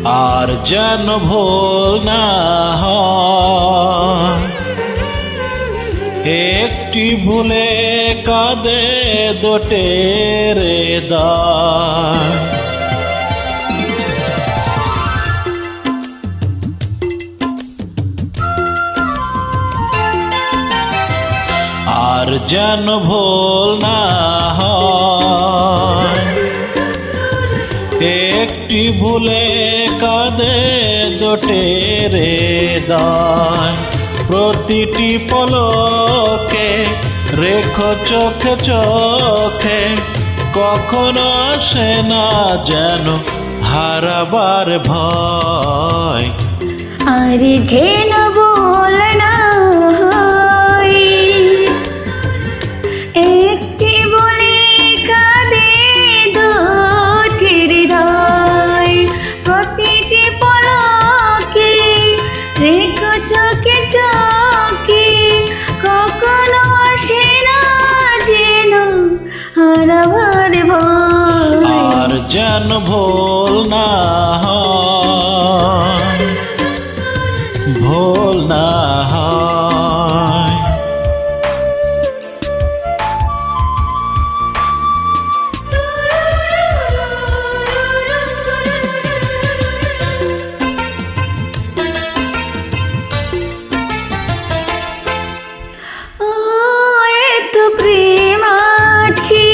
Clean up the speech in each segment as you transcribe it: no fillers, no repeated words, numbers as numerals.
আর যেন ভুল না হয়। একটি ভুলে কাঁদে দোটের হৃদয়। আর যেন ভুল না হয়। একটি ভুলে কাঁদে দোটের হৃদয়। প্রতিটি পলকে রেখো চোখে চোখে, কখনো আসে না যেন হারাবার ভয়। আর যেন ভুল না হয়। একটি বলে কাঁদে দুটির হৃদয়। প্রতিটি পলকে রেখো চোখে চোখে, কখনো আসে না যেন হারাবার ভয়। আর যেন ভুল না হয়, ভুল না হয়। এত প্রেম আছে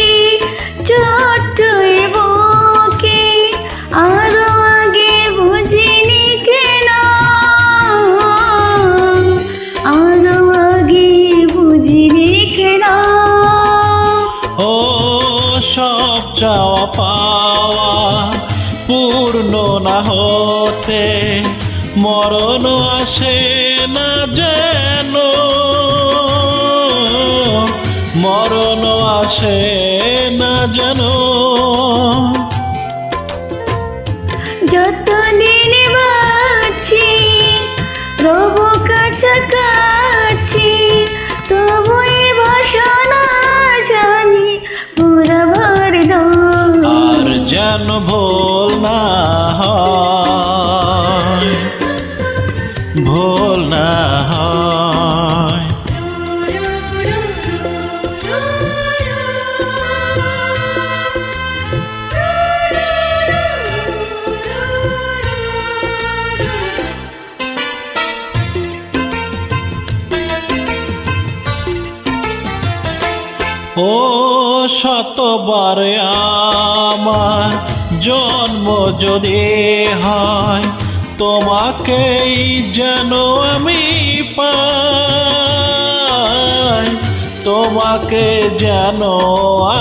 ছোট্ট এ বুকে, আরো আগে বুঝিনি কেন, আরো আগে বুঝিনি কেন। ও সব চাওয়া পাওয়া পূর্ণ না হতে, মরণ আসে না যেন, মরণ আসে না যেন। যতদিন বাঁচি রবো কাছাকাছি, তবু এ বাসনা জানি পুরাবার নয়। আর যেন ভুল না হয়, ভুল না হয়। ও শতবার আমার জন্ম যদি হয়, তোমাকেই যেন আমি পাই, তোমাকে যেন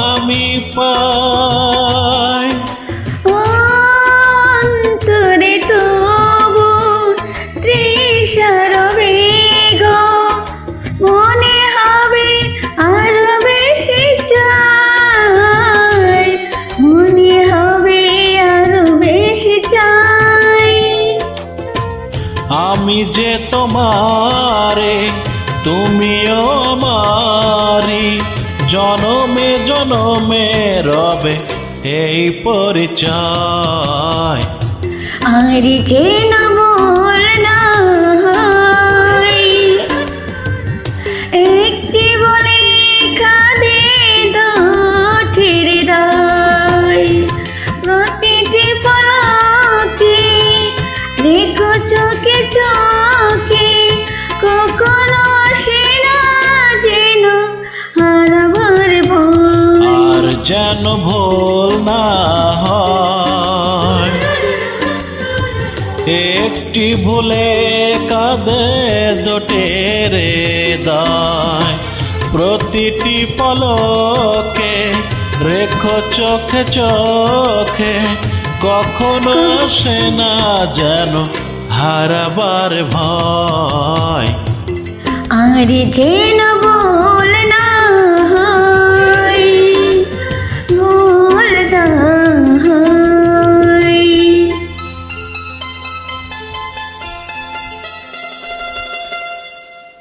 আমি পাই। অন্তরে তবু তৃষার বেগ, মনে হবে আরো বেশি চাই, মনে হবে আরো বেশি চাই। আমি যে তোমারে, তুমিও আমারি, জনমে জনমে রবে এই পরিচয়। আর যেন ভুল না হয়। একটি বলে কাঁদে দুটির হৃদয়। প্রতিটি পলকে রেখো চোখে চোখে, কখনো আসে না যেন হারাবার ভয়। আর যেন ভুল না হয়। একটি ভুলে কাঁদে দোটের হৃদয়। প্রতিটি পলকে রেখো চোখে চোখে, কখনো আসে না যেন হারাবার ভয়। আর যেন